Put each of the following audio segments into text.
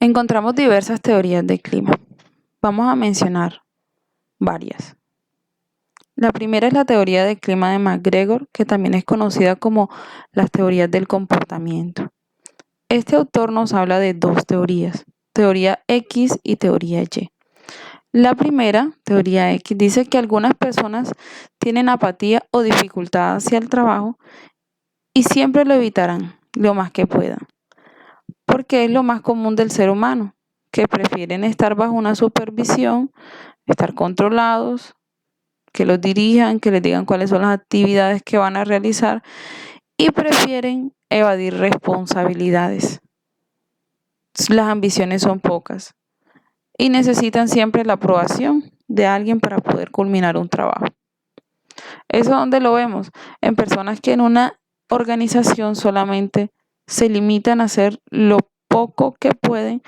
Encontramos diversas teorías del clima. Vamos a mencionar varias. La primera es la teoría del clima de MacGregor, que también es conocida como las teorías del comportamiento. Este autor nos habla de dos teorías, teoría X y teoría Y. La primera, teoría X, dice que algunas personas tienen apatía o dificultad hacia el trabajo y siempre lo evitarán lo más que puedan, porque es lo más común del ser humano, que prefieren estar bajo una supervisión, estar controlados, que los dirijan, que les digan cuáles son las actividades que van a realizar y prefieren evadir responsabilidades. Las ambiciones son pocas y necesitan siempre la aprobación de alguien para poder culminar un trabajo. ¿Eso dónde lo vemos? En personas que en una organización solamente se limitan a hacer lo poco que pueden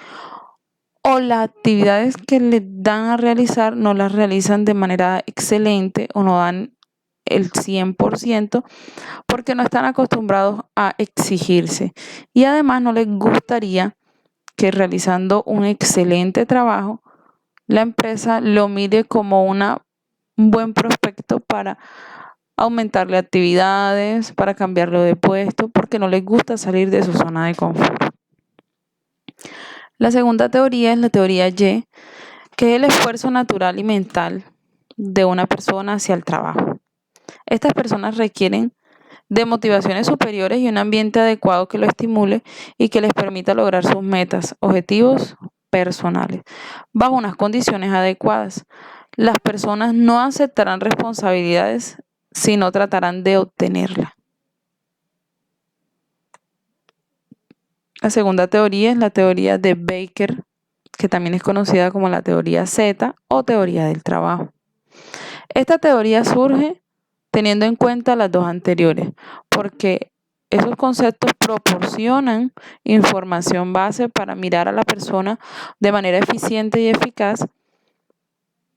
o las actividades que les dan a realizar no las realizan de manera excelente o no dan el 100% porque no están acostumbrados a exigirse y además no les gustaría que realizando un excelente trabajo la empresa lo mire como un buen prospecto para aumentarle actividades, para cambiarlo de puesto, porque no les gusta salir de su zona de confort. La segunda teoría es la teoría Y, que es el esfuerzo natural y mental de una persona hacia el trabajo. Estas personas requieren de motivaciones superiores y un ambiente adecuado que lo estimule y que les permita lograr sus metas, objetivos personales, bajo unas condiciones adecuadas. Las personas no aceptarán responsabilidades si no tratarán de obtenerlas. La segunda teoría es la teoría de Baker, que también es conocida como la teoría Z o teoría del trabajo. Esta teoría surge teniendo en cuenta las dos anteriores, porque esos conceptos proporcionan información base para mirar a la persona de manera eficiente y eficaz,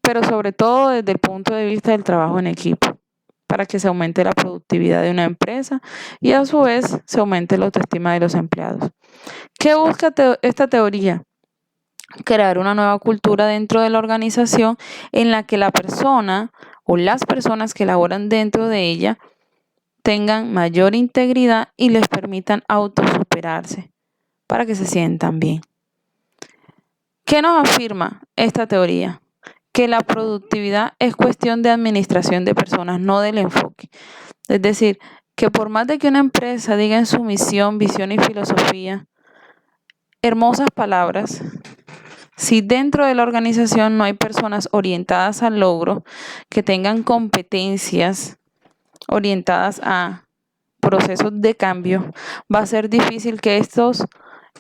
pero sobre todo desde el punto de vista del trabajo en equipo, para que se aumente la productividad de una empresa y a su vez se aumente la autoestima de los empleados. ¿Qué busca esta teoría? Crear una nueva cultura dentro de la organización en la que la persona o las personas que laboran dentro de ella tengan mayor integridad y les permitan autosuperarse para que se sientan bien. ¿Qué nos afirma esta teoría? Que la productividad es cuestión de administración de personas, no del enfoque. Es decir, que por más de que una empresa diga en su misión, visión y filosofía hermosas palabras, si dentro de la organización no hay personas orientadas al logro, que tengan competencias orientadas a procesos de cambio, va a ser difícil que estos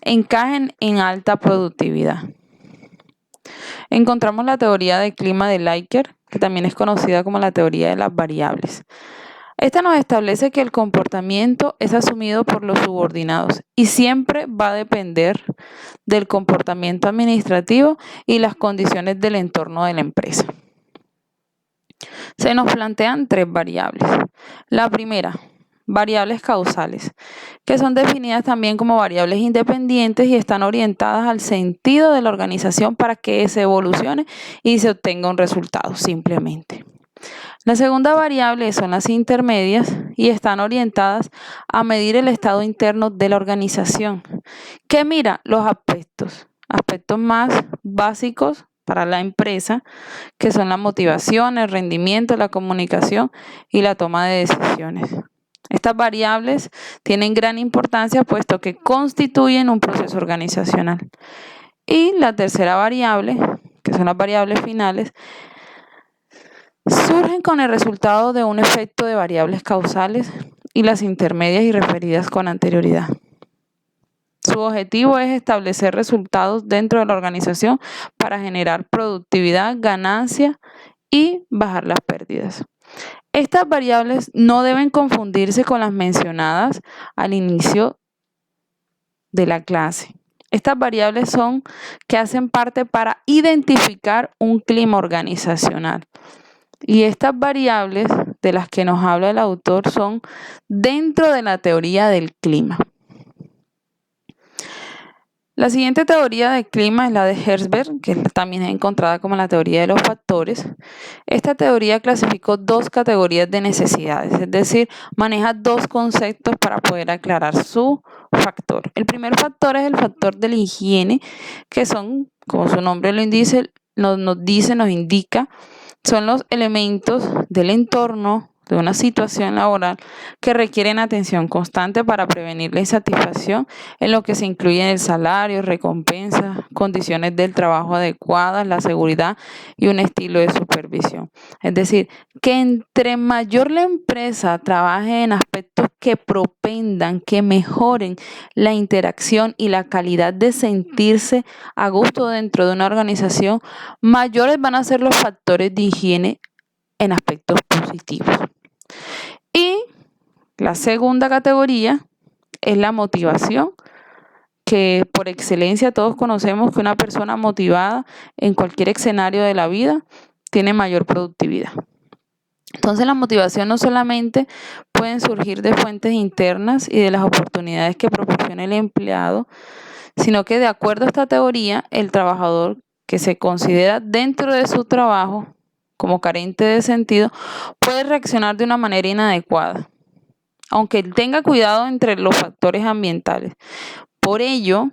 encajen en alta productividad. Encontramos la teoría del clima de Likert, que también es conocida como la teoría de las variables. Esta nos establece que el comportamiento es asumido por los subordinados y siempre va a depender del comportamiento administrativo y las condiciones del entorno de la empresa. Se nos plantean tres variables. La primera, variables causales, que son definidas también como variables independientes y están orientadas al sentido de la organización para que se evolucione y se obtenga un resultado simplemente. La segunda variable son las intermedias y están orientadas a medir el estado interno de la organización, que mira los aspectos más básicos para la empresa, que son la motivación, el rendimiento, la comunicación y la toma de decisiones. Estas variables tienen gran importancia puesto que constituyen un proceso organizacional. Y la tercera variable, que son las variables finales, surgen con el resultado de un efecto de variables causales y las intermedias y referidas con anterioridad. Su objetivo es establecer resultados dentro de la organización para generar productividad, ganancia y bajar las pérdidas. Estas variables no deben confundirse con las mencionadas al inicio de la clase. Estas variables son que hacen parte para identificar un clima organizacional. Y estas variables de las que nos habla el autor son dentro de la teoría del clima. La siguiente teoría de clima es la de Herzberg, que también es encontrada como la teoría de los factores. Esta teoría clasificó dos categorías de necesidades, es decir, maneja dos conceptos para poder aclarar su factor. El primer factor es el factor de la higiene, que son, como su nombre lo indica, nos indica, son los elementos del entorno de una situación laboral que requieren atención constante para prevenir la insatisfacción, en lo que se incluyen el salario, recompensas, condiciones del trabajo adecuadas, la seguridad y un estilo de supervisión. Es decir, que entre mayor la empresa trabaje en aspectos que propendan, que mejoren la interacción y la calidad de sentirse a gusto dentro de una organización, mayores van a ser los factores de higiene en aspectos positivos. Y la segunda categoría es la motivación, que por excelencia todos conocemos que una persona motivada en cualquier escenario de la vida tiene mayor productividad. Entonces la motivación no solamente pueden surgir de fuentes internas y de las oportunidades que proporciona el empleado, sino que de acuerdo a esta teoría, el trabajador que se considera dentro de su trabajo como carente de sentido puede reaccionar de una manera inadecuada, aunque tenga cuidado entre los factores ambientales. Por ello,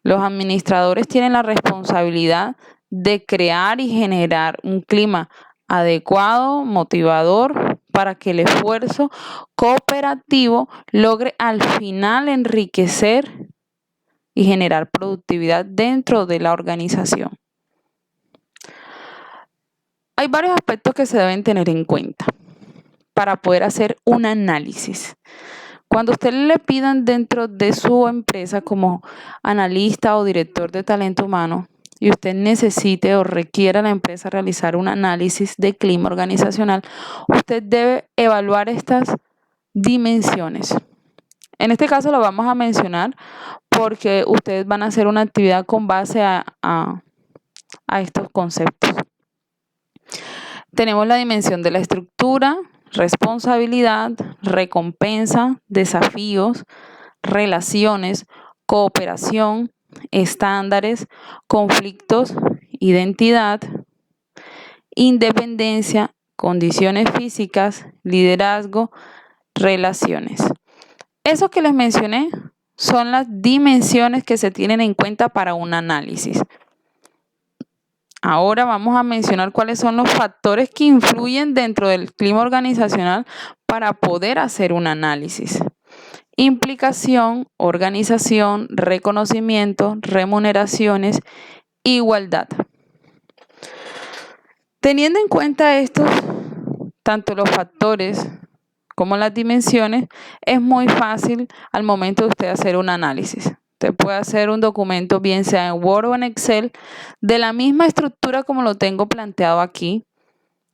los administradores tienen la responsabilidad de crear y generar un clima adecuado, motivador, para que el esfuerzo cooperativo logre al final enriquecer y generar productividad dentro de la organización. Hay varios aspectos que se deben tener en cuenta para poder hacer un análisis. Cuando usted le pidan dentro de su empresa como analista o director de talento humano y usted necesite o requiera a la empresa realizar un análisis de clima organizacional, usted debe evaluar estas dimensiones. En este caso lo vamos a mencionar porque ustedes van a hacer una actividad con base a estos conceptos. Tenemos la dimensión de la estructura, responsabilidad, recompensa, desafíos, relaciones, cooperación, estándares, conflictos, identidad, independencia, condiciones físicas, liderazgo, relaciones. Esos que les mencioné son las dimensiones que se tienen en cuenta para un análisis. Ahora vamos a mencionar cuáles son los factores que influyen dentro del clima organizacional para poder hacer un análisis. Implicación, organización, reconocimiento, remuneraciones, igualdad. Teniendo en cuenta estos, tanto los factores como las dimensiones, es muy fácil al momento de usted hacer un análisis. Usted puede hacer un documento, bien sea en Word o en Excel, de la misma estructura como lo tengo planteado aquí.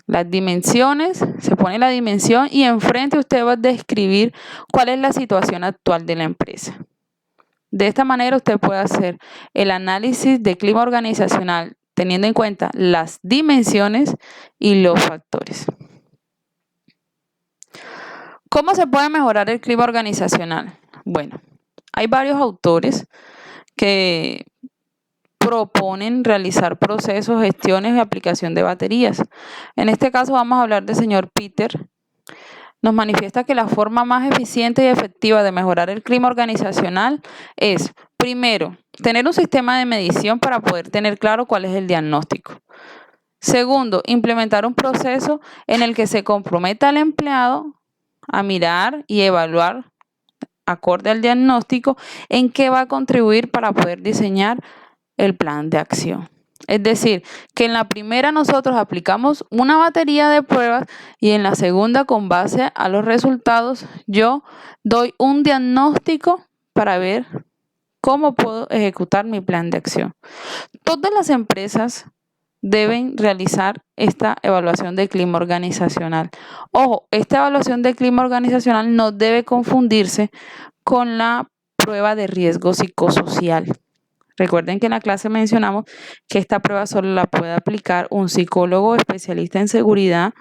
Las dimensiones, se pone la dimensión y enfrente usted va a describir cuál es la situación actual de la empresa. De esta manera usted puede hacer el análisis de clima organizacional teniendo en cuenta las dimensiones y los factores. ¿Cómo se puede mejorar el clima organizacional? Bueno, hay varios autores que proponen realizar procesos, gestiones y aplicación de baterías. En este caso vamos a hablar del señor Peter. Nos manifiesta que la forma más eficiente y efectiva de mejorar el clima organizacional es, primero, tener un sistema de medición para poder tener claro cuál es el diagnóstico. Segundo, implementar un proceso en el que se comprometa al empleado a mirar y evaluar, acorde al diagnóstico, en qué va a contribuir para poder diseñar el plan de acción. Es decir, que en la primera nosotros aplicamos una batería de pruebas y en la segunda, con base a los resultados, yo doy un diagnóstico para ver cómo puedo ejecutar mi plan de acción. Todas las empresas deben realizar esta evaluación de clima organizacional. Ojo, esta evaluación de clima organizacional no debe confundirse con la prueba de riesgo psicosocial. Recuerden que en la clase mencionamos que esta prueba solo la puede aplicar un psicólogo especialista en seguridad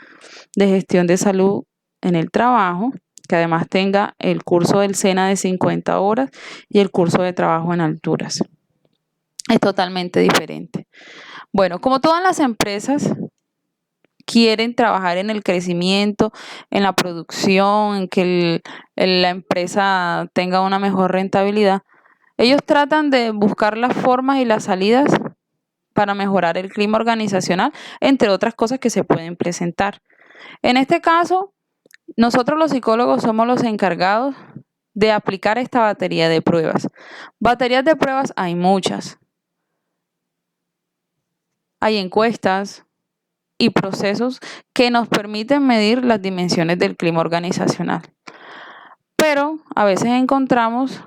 de gestión de salud en el trabajo, que además tenga el curso del SENA de 50 horas y el curso de trabajo en alturas. Es totalmente diferente. Bueno, como todas las empresas quieren trabajar en el crecimiento, en la producción, en que la empresa tenga una mejor rentabilidad, ellos tratan de buscar las formas y las salidas para mejorar el clima organizacional, entre otras cosas que se pueden presentar. En este caso, nosotros los psicólogos somos los encargados de aplicar esta batería de pruebas. Baterías de pruebas hay muchas. Hay encuestas y procesos que nos permiten medir las dimensiones del clima organizacional. Pero a veces encontramos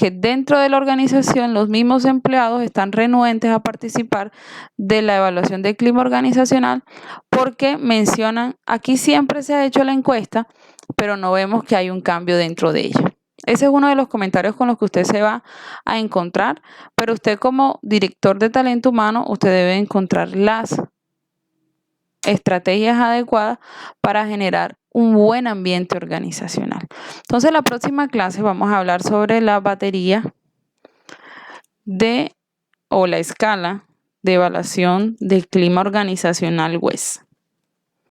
que dentro de la organización los mismos empleados están renuentes a participar de la evaluación del clima organizacional porque mencionan, aquí siempre se ha hecho la encuesta, pero no vemos que hay un cambio dentro de ella. Ese es uno de los comentarios con los que usted se va a encontrar, pero usted como director de talento humano, usted debe encontrar las estrategias adecuadas para generar un buen ambiente organizacional. Entonces, en la próxima clase vamos a hablar sobre la batería o la escala de evaluación del clima organizacional WES.